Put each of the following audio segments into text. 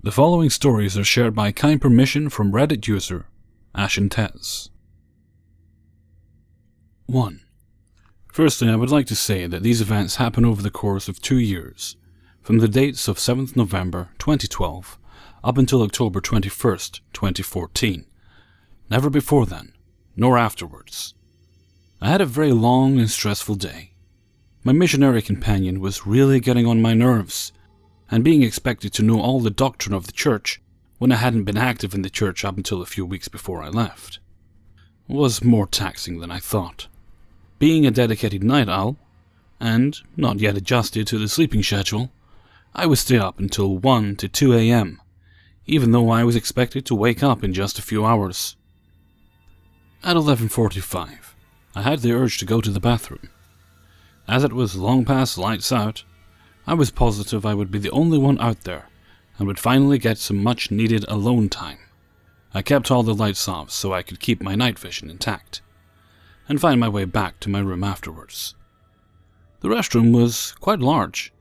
The following stories are shared by kind permission from Reddit user AshenTez. 1. Firstly, I would like to say that these events happen over the course of 2 years, from the dates of 7th November 2012 up until October 21st, 2014. Never before then, nor afterwards. I had a very long and stressful day. My missionary companion was really getting on my nerves, and being expected to know all the doctrine of the church when I hadn't been active in the church up until a few weeks before I left was more taxing than I thought. Being a dedicated night owl, and not yet adjusted to the sleeping schedule, I would stay up until 1 to 2 a.m., even though I was expected to wake up in just a few hours. At 11:45, I had the urge to go to the bathroom. As it was long past lights out, I was positive I would be the only one out there and would finally get some much-needed alone time. I kept all the lights off so I could keep my night vision intact and find my way back to my room afterwards. The restroom was quite large,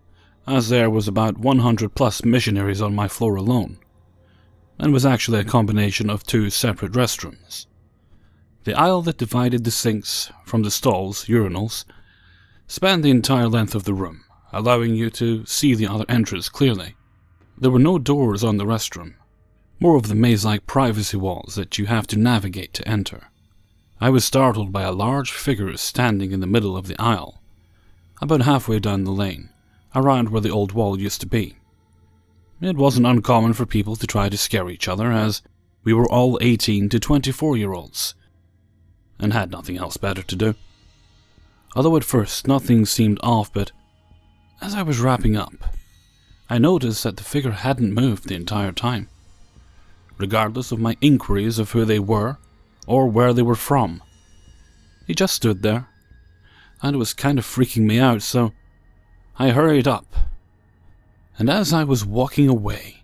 as there was about 100 plus missionaries on my floor alone, and was actually a combination of 2 separate restrooms. The aisle that divided the sinks from the stalls, urinals, spanned the entire length of the room, allowing you to see the other entrance clearly. There were no doors on the restroom, more of the maze-like privacy walls that you have to navigate to enter. I was startled by a large figure standing in the middle of the aisle, about halfway down the lane, around where the old wall used to be. It wasn't uncommon for people to try to scare each other, as we were all 18 to 24-year-olds, and had nothing else better to do. Although at first nothing seemed off, but as I was wrapping up, I noticed that the figure hadn't moved the entire time, regardless of my inquiries of who they were or where they were from. He just stood there, and it was kind of freaking me out, so I hurried up. And as I was walking away,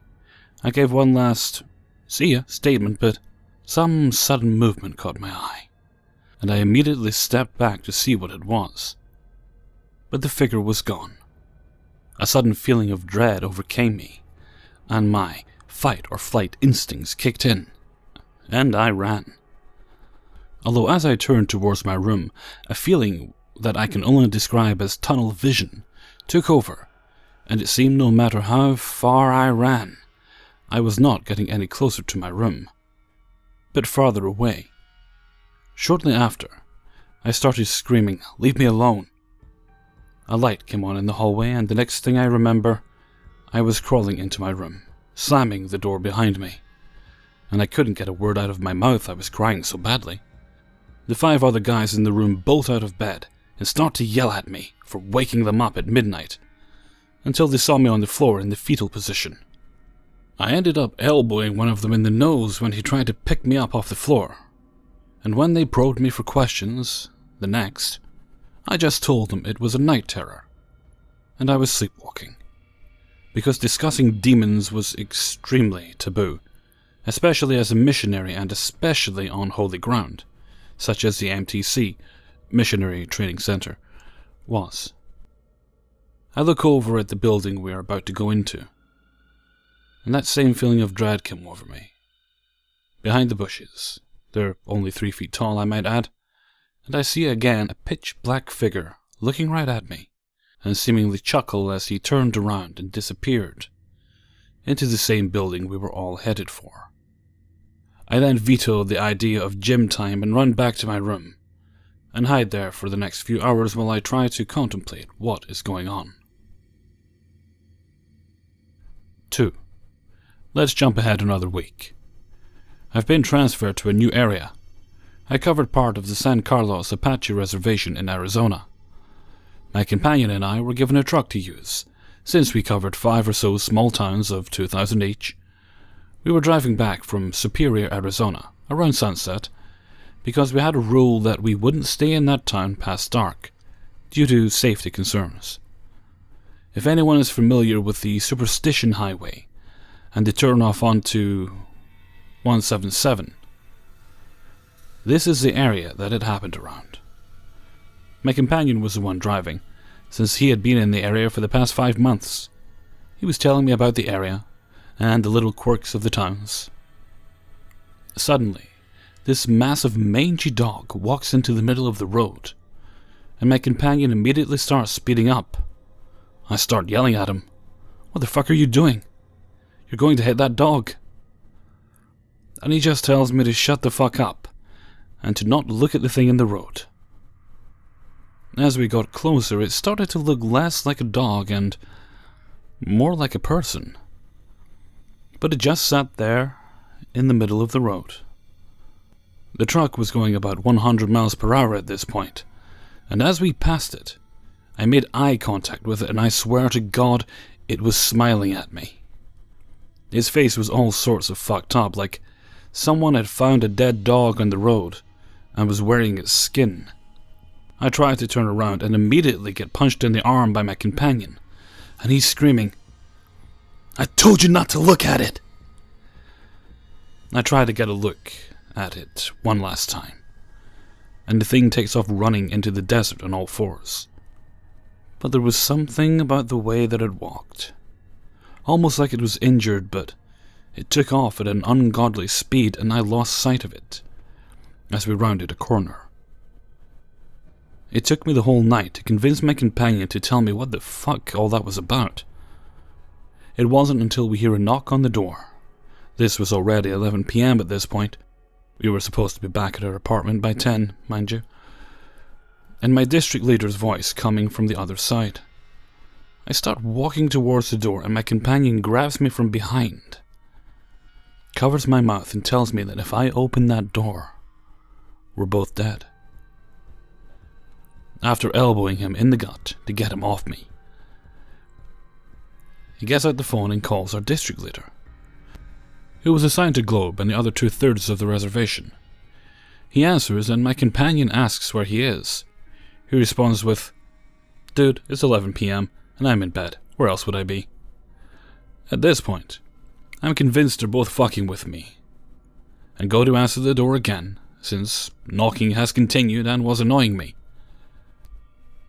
I gave one last "see ya" statement, but some sudden movement caught my eye, and I immediately stepped back to see what it was. But the figure was gone. A sudden feeling of dread overcame me, and my fight or flight instincts kicked in, and I ran. Although as I turned towards my room, a feeling that I can only describe as tunnel vision took over, and it seemed no matter how far I ran, I was not getting any closer to my room, but farther away. Shortly after, I started screaming, "Leave me alone!" A light came on in the hallway, and the next thing I remember, I was crawling into my room, slamming the door behind me, and I couldn't get a word out of my mouth, I was crying so badly. The 5 other guys in the room bolt out of bed and start to yell at me for waking them up at midnight, until they saw me on the floor in the fetal position. I ended up elbowing one of them in the nose when he tried to pick me up off the floor, and when they probed me for questions, the next, I just told them it was a night terror, and I was sleepwalking, because discussing demons was extremely taboo, especially as a missionary and especially on holy ground, such as the MTC, Missionary Training Center, was. I look over at the building we are about to go into, and that same feeling of dread came over me. Behind the bushes, they're only 3 feet tall, I might add, and I see again a pitch-black figure looking right at me, and seemingly chuckle as he turned around and disappeared into the same building we were all headed for. I then vetoed the idea of gym time and run back to my room, and hide there for the next few hours while I try to contemplate what is going on. 2. Let's jump ahead another week. I've been transferred to a new area. I covered part of the San Carlos Apache Reservation in Arizona. My companion and I were given a truck to use, since we covered 5 or so small towns of 2,000 each. We were driving back from Superior, Arizona, around sunset, because we had a rule that we wouldn't stay in that town past dark, due to safety concerns. If anyone is familiar with the Superstition Highway, and the turnoff onto 177, this is the area that it happened around. My companion was the one driving, since he had been in the area for the past 5 months. He was telling me about the area, and the little quirks of the towns. Suddenly, this massive mangy dog walks into the middle of the road, and my companion immediately starts speeding up. I start yelling at him, "What the fuck are you doing? You're going to hit that dog." And he just tells me to shut the fuck up, and to not look at the thing in the road. As we got closer, it started to look less like a dog and more like a person. But it just sat there in the middle of the road. The truck was going about 100 miles per hour at this point, and as we passed it, I made eye contact with it, and I swear to God, it was smiling at me. Its face was all sorts of fucked up, like someone had found a dead dog on the road and was wearing its skin. I tried to turn around and immediately get punched in the arm by my companion, and he's screaming, "I told you not to look at it!" I try to get a look at it one last time, and the thing takes off running into the desert on all fours. But there was something about the way that it walked, almost like it was injured, but it took off at an ungodly speed, and I lost sight of it as we rounded a corner. It took me the whole night to convince my companion to tell me what the fuck all that was about. It wasn't until we hear a knock on the door. This was already 11 p.m. at this point. We were supposed to be back at our apartment by 10, mind you. And my district leader's voice coming from the other side. I start walking towards the door, and my companion grabs me from behind, covers my mouth, and tells me that if I open that door, we're both dead. After elbowing him in the gut to get him off me, he gets out the phone and calls our district leader, who was assigned to Globe and the other 2/3 of the reservation. He answers, and my companion asks where he is. He responds with, "Dude, it's 11 p.m. and I'm in bed. Where else would I be?" At this point, I'm convinced they're both fucking with me, and go to answer the door again, since knocking has continued and was annoying me.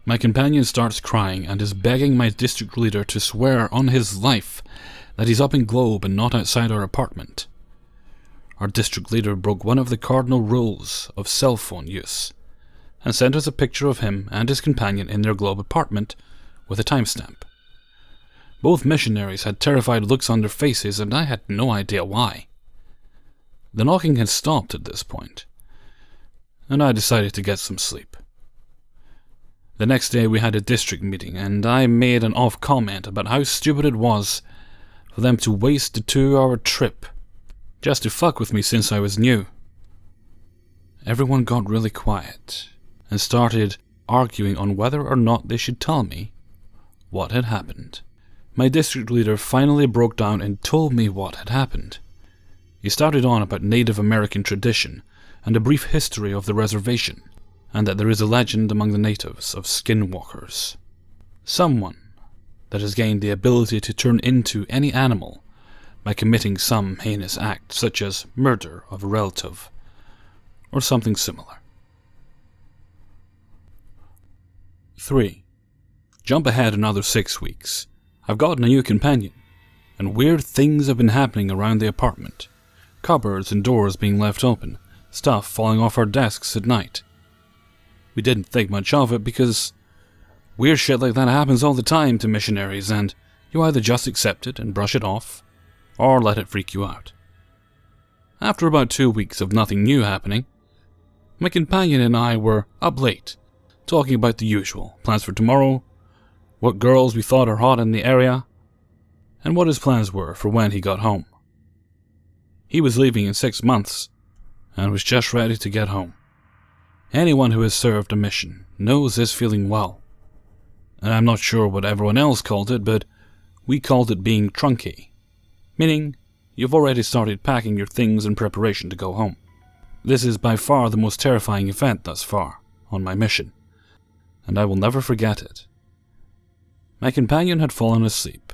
My companion starts crying and is begging my district leader to swear on his life that he's up in Globe and not outside our apartment. Our district leader broke one of the cardinal rules of cell phone use, and sent us a picture of him and his companion in their Globe apartment with a timestamp. Both missionaries had terrified looks on their faces, and I had no idea why. The knocking had stopped at this point, and I decided to get some sleep. The next day we had a district meeting, and I made an off comment about how stupid it was for them to waste the 2-hour trip just to fuck with me since I was new. Everyone got really quiet and started arguing on whether or not they should tell me what had happened. My district leader finally broke down and told me what had happened. He started on about Native American tradition and a brief history of the reservation, and that there is a legend among the natives of skinwalkers. Someone that has gained the ability to turn into any animal by committing some heinous act, such as murder of a relative, or something similar. 3. Jump ahead another 6 weeks. I've gotten a new companion, and weird things have been happening around the apartment. Cupboards and doors being left open, stuff falling off our desks at night. We didn't think much of it because weird shit like that happens all the time to missionaries, and you either just accept it and brush it off, or let it freak you out. After about 2 weeks of nothing new happening, my companion and I were up late, talking about the usual, plans for tomorrow, what girls we thought are hot in the area, and what his plans were for when he got home. He was leaving in 6 months, and was just ready to get home. Anyone who has served a mission knows this feeling well, and I'm not sure what everyone else called it, but we called it being trunky, meaning you've already started packing your things in preparation to go home. This is by far the most terrifying event thus far on my mission, and I will never forget it. My companion had fallen asleep,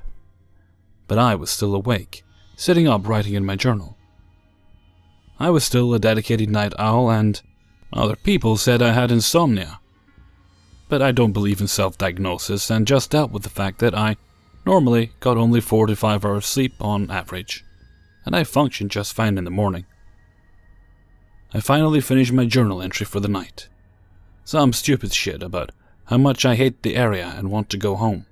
but I was still awake, sitting up writing in my journal. I was still a dedicated night owl, and other people said I had insomnia. But I don't believe in self-diagnosis, and just dealt with the fact that I Normally, got only 4 to 5 hours sleep on average, and I functioned just fine in the morning. I finally finished my journal entry for the night. Some stupid shit about how much I hate the area and want to go home.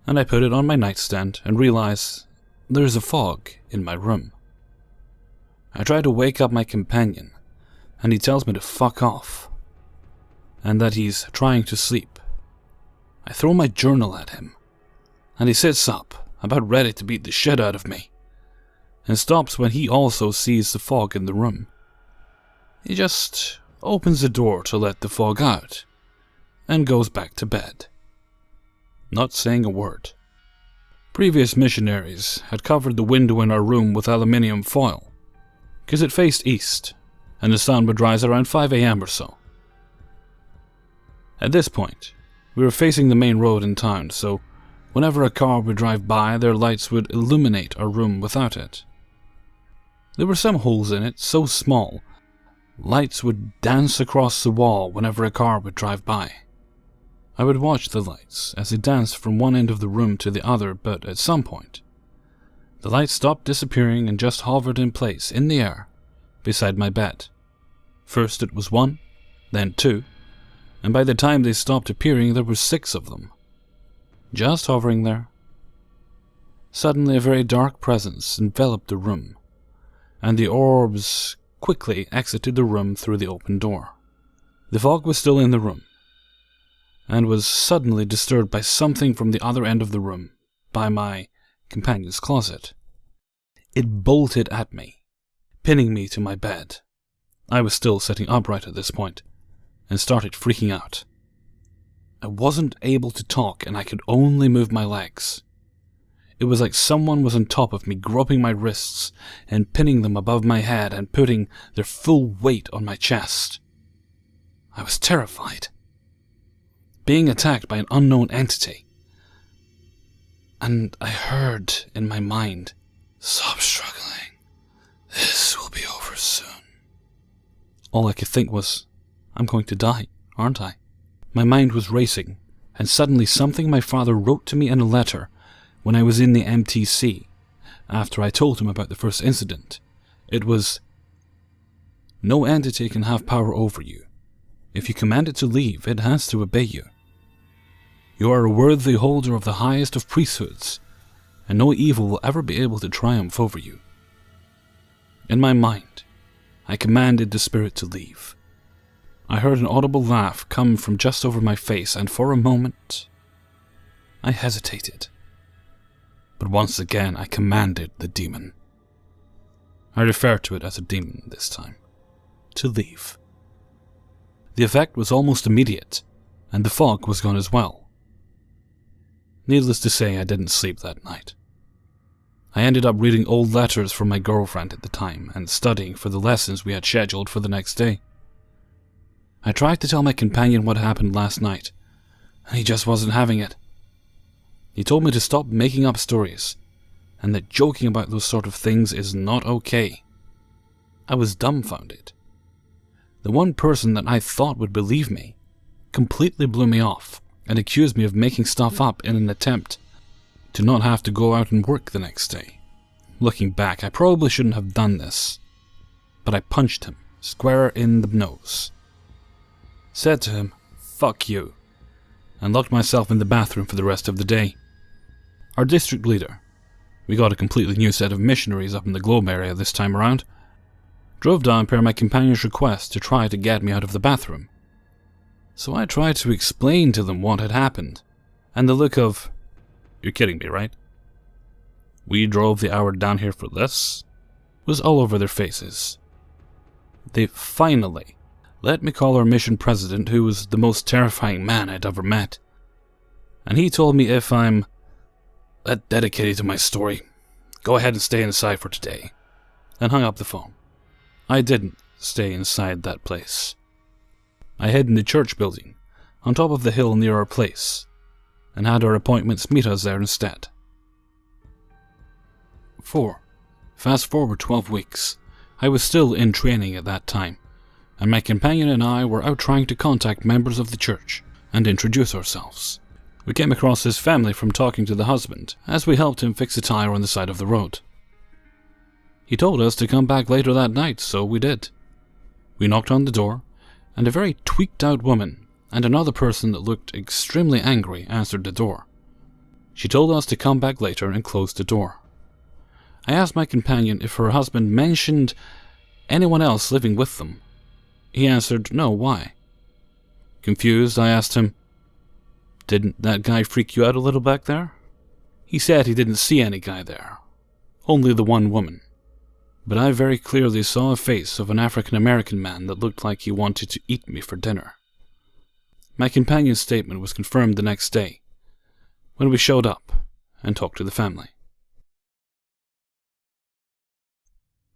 And I put it on my nightstand and realized there's a fog in my room. I try to wake up my companion, and he tells me to fuck off, and that he's trying to sleep. I throw my journal at him, and he sits up, about ready to beat the shit out of me, and stops when he also sees the fog in the room. He just opens the door to let the fog out, and goes back to bed, not saying a word. Previous missionaries had covered the window in our room with aluminium foil, because it faced east, and the sun would rise around 5 a.m. or so. At this point, we were facing the main road in town, so whenever a car would drive by, their lights would illuminate our room without it. There were some holes in it so small, lights would dance across the wall whenever a car would drive by. I would watch the lights as they danced from one end of the room to the other, but at some point, the lights stopped disappearing and just hovered in place in the air beside my bed. First it was 1, then 2, and by the time they stopped appearing there were 6 of them, just hovering there. Suddenly a very dark presence enveloped the room, and the orbs quickly exited the room through the open door. The fog was still in the room, and was suddenly disturbed by something from the other end of the room, by my companion's closet. It bolted at me, pinning me to my bed. I was still sitting upright at this point, and started freaking out. I wasn't able to talk, and I could only move my legs. It was like someone was on top of me, groping my wrists and pinning them above my head and putting their full weight on my chest. I was terrified. Being attacked by an unknown entity. And I heard in my mind, "Stop struggling. This will be over soon." All I could think was, I'm going to die, aren't I? My mind was racing, and suddenly something my father wrote to me in a letter when I was in the MTC, after I told him about the first incident. It was, "No entity can have power over you. If you command it to leave, it has to obey you. You are a worthy holder of the highest of priesthoods, and no evil will ever be able to triumph over you." In my mind, I commanded the spirit to leave. I heard an audible laugh come from just over my face, and for a moment, I hesitated. But once again, I commanded the demon. I refer to it as a demon this time, to leave. The effect was almost immediate, and the fog was gone as well. Needless to say, I didn't sleep that night. I ended up reading old letters from my girlfriend at the time and studying for the lessons we had scheduled for the next day. I tried to tell my companion what happened last night, and he just wasn't having it. He told me to stop making up stories, and that joking about those sort of things is not okay. I was dumbfounded. The one person that I thought would believe me completely blew me off and accused me of making stuff up in an attempt to not have to go out and work the next day. Looking back, I probably shouldn't have done this, but I punched him square in the nose, said to him, "Fuck you," and locked myself in the bathroom for the rest of the day. Our district leader, we got a completely new set of missionaries up in the Globe area this time around, drove down per my companion's request to try to get me out of the bathroom. So I tried to explain to them what had happened, and the look of, "You're kidding me, right? We drove the hour down here for this?" was all over their faces. They finally let me call our mission president, who was the most terrifying man I'd ever met. And he told me if I'm that dedicated to my story, go ahead and stay inside for today, and hung up the phone. I didn't stay inside that place. I hid in the church building, on top of the hill near our place, and had our appointments meet us there instead. 4. Fast forward 12 weeks. I was still in training at that time, and my companion and I were out trying to contact members of the church and introduce ourselves. We came across his family from talking to the husband as we helped him fix a tire on the side of the road. He told us to come back later that night, so we did. We knocked on the door, and a very tweaked out woman and another person that looked extremely angry answered the door. She told us to come back later and closed the door. I asked my companion if her husband mentioned anyone else living with them. He answered no, why? Confused, I asked him, "Didn't that guy freak you out a little back there?" He said he didn't see any guy there, only the one woman. But I very clearly saw a face of an African-American man that looked like he wanted to eat me for dinner. My companion's statement was confirmed the next day, when we showed up and talked to the family.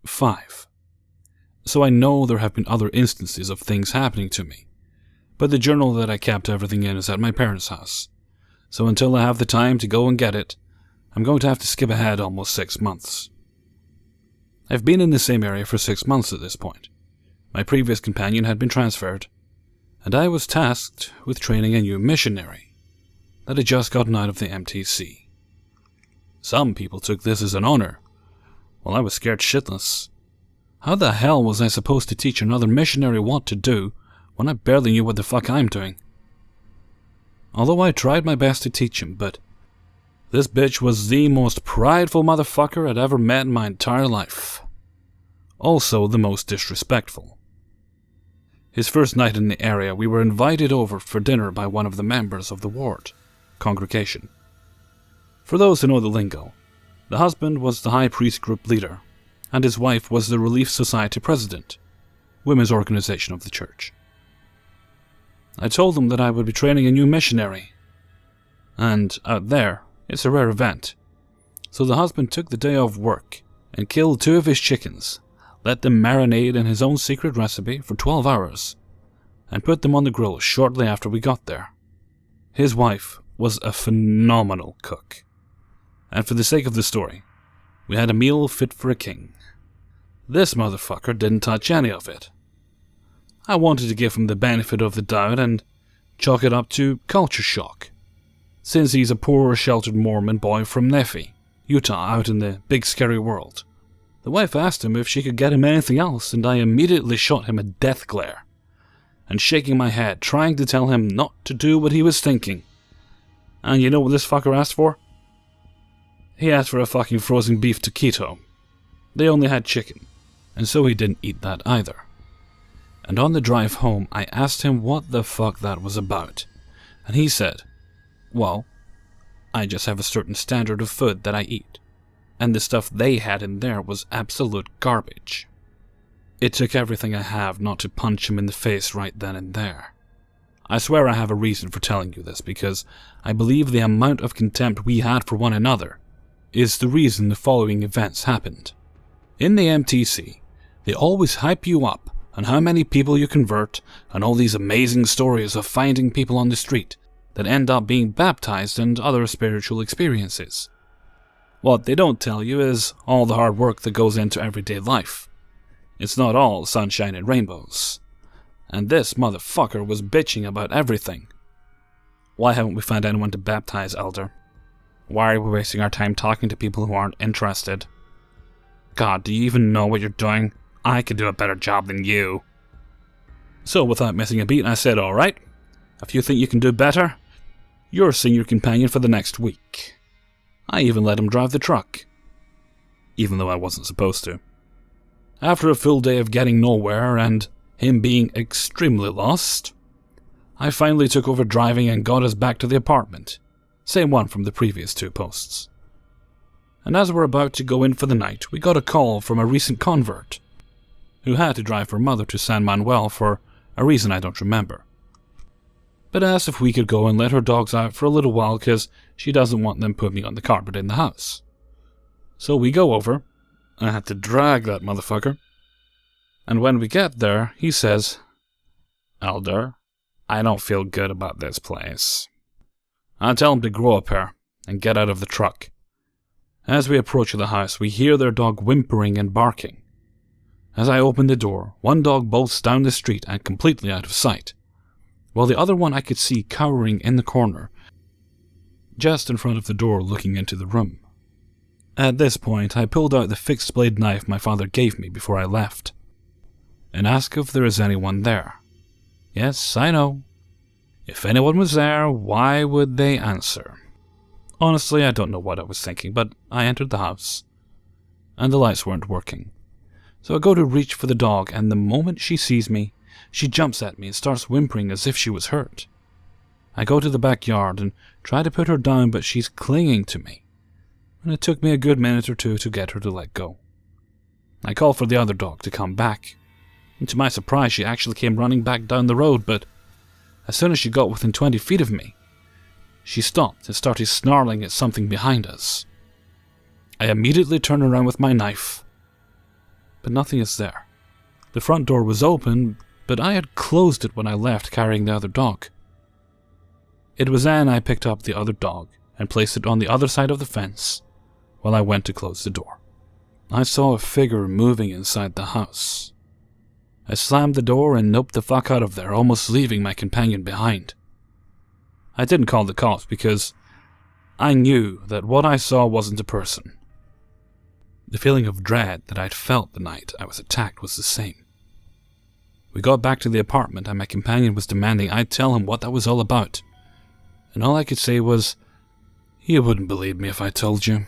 5. So I know there have been other instances of things happening to me, but the journal that I kept everything in is at my parents' house, so until I have the time to go and get it, I'm going to have to skip ahead almost 6 months. I've been in the same area for 6 months at this point. My previous companion had been transferred, and I was tasked with training a new missionary that had just gotten out of the MTC. Some people took this as an honor, while I was scared shitless. How the hell was I supposed to teach another missionary what to do when I barely knew what the fuck I'm doing? Although I tried my best to teach him, but this bitch was the most prideful motherfucker I'd ever met in my entire life. Also the most disrespectful. His first night in the area, we were invited over for dinner by one of the members of the ward congregation. For those who know the lingo, the husband was the high priest group leader, and his wife was the Relief Society president, women's organization of the church. I told them that I would be training a new missionary, and out there, it's a rare event. So the husband took the day off work and killed 2 of his chickens, let them marinate in his own secret recipe for 12 hours, and put them on the grill shortly after we got there. His wife was a phenomenal cook, and for the sake of the story, we had a meal fit for a king. This motherfucker didn't touch any of it. I wanted to give him the benefit of the doubt and chalk it up to culture shock, since he's a poor, sheltered Mormon boy from Nephi, Utah, out in the big scary world. The wife asked him if she could get him anything else, and I immediately shot him a death glare, and shaking my head, trying to tell him not to do what he was thinking. And you know what this fucker asked for? He asked for a fucking frozen beef taquito. They only had chicken, and so he didn't eat that either. And on the drive home, I asked him what the fuck that was about, and he said, "Well, I just have a certain standard of food that I eat, and the stuff they had in there was absolute garbage." It took everything I have not to punch him in the face right then and there. I swear I have a reason for telling you this, because I believe the amount of contempt we had for one another is the reason the following events happened. In the MTC, they always hype you up on how many people you convert and all these amazing stories of finding people on the street that end up being baptized and other spiritual experiences. What they don't tell you is all the hard work that goes into everyday life. It's not all sunshine and rainbows. And this motherfucker was bitching about everything. Why haven't we found anyone to baptize, Elder? Why are we wasting our time talking to people who aren't interested? God, do you even know what you're doing? I could do a better job than you. So without missing a beat, I said, alright, if you think you can do better, you're senior companion for the next week. I even let him drive the truck, even though I wasn't supposed to. After a full day of getting nowhere and him being extremely lost, I finally took over driving and got us back to the apartment, same one from the previous 2 posts. And as we're about to go in for the night, we got a call from a recent convert who had to drive her mother to San Manuel for a reason I don't remember, but asked if we could go and let her dogs out for a little while because she doesn't want them pooping on the carpet in the house. So we go over. I had to drag that motherfucker. And when we get there, he says, "Elder, I don't feel good about this place." I tell him to grow up here and get out of the truck. As we approach the house, we hear their dog whimpering and barking. As I open the door, one dog bolts down the street and completely out of sight, while the other one I could see cowering in the corner, just in front of the door looking into the room. At this point, I pulled out the fixed blade knife my father gave me before I left, and asked if there is anyone there. Yes, I know. If anyone was there, why would they answer? Honestly, I don't know what I was thinking, but I entered the house, and the lights weren't working. So I go to reach for the dog, and the moment she sees me, she jumps at me and starts whimpering as if she was hurt. I go to the backyard and try to put her down, but she's clinging to me, and it took me a good minute or two to get her to let go. I call for the other dog to come back, and to my surprise she actually came running back down the road, but as soon as she got within 20 feet of me, she stopped and started snarling at something behind us. I immediately turn around with my knife, but nothing is there. The front door was open, but I had closed it when I left carrying the other dog. It was then I picked up the other dog and placed it on the other side of the fence while I went to close the door. I saw a figure moving inside the house. I slammed the door and noped the fuck out of there, almost leaving my companion behind. I didn't call the cops because I knew that what I saw wasn't a person. The feeling of dread that I'd felt the night I was attacked was the same. We got back to the apartment and my companion was demanding I tell him what that was all about. And all I could say was, "You wouldn't believe me if I told you."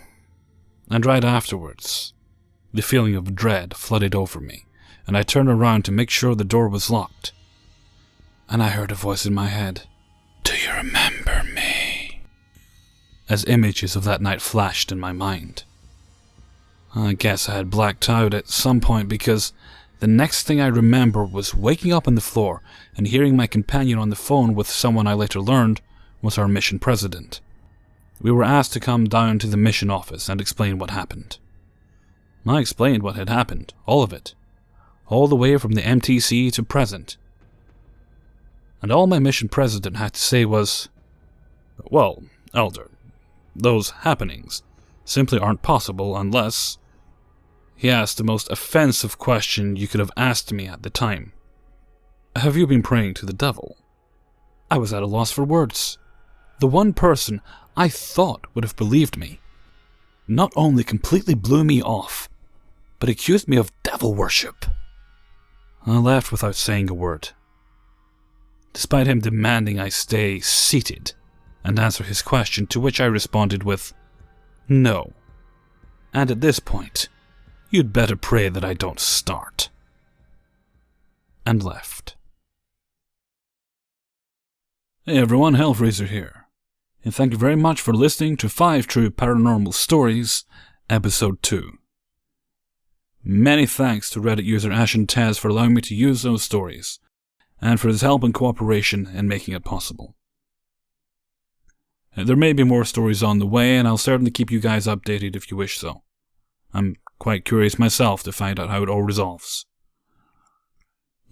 And right afterwards, the feeling of dread flooded over me, and I turned around to make sure the door was locked. And I heard a voice in my head, "Do you remember me?" As images of that night flashed in my mind. I guess I had blacked out at some point because the next thing I remember was waking up on the floor and hearing my companion on the phone with someone I later learned was our mission president. We were asked to come down to the mission office and explain what happened. I explained what had happened, all of it, all the way from the MTC to present. And all my mission president had to say was, "Well, Elder, those happenings simply aren't possible unless..." He asked the most offensive question you could have asked me at the time. "Have you been praying to the devil?" I was at a loss for words. The one person I thought would have believed me not only completely blew me off, but accused me of devil worship. I left without saying a word, despite him demanding I stay seated and answer his question, to which I responded with, "No. And at this point, you'd better pray that I don't start." And left. Hey everyone, Hellraiser here, and thank you very much for listening to 5 True Paranormal Stories, Episode 2. Many thanks to Reddit user Ashen Tez for allowing me to use those stories, and for his help and cooperation in making it possible. There may be more stories on the way, and I'll certainly keep you guys updated if you wish so. I'm quite curious myself to find out how it all resolves.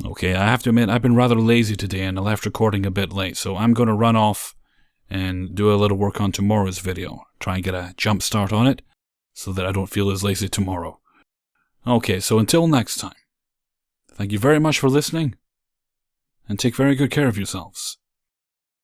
Okay, I have to admit I've been rather lazy today and I left recording a bit late, so I'm going to run off and do a little work on tomorrow's video. Try and get a jump start on it so that I don't feel as lazy tomorrow. Okay, so until next time, thank you very much for listening, and take very good care of yourselves.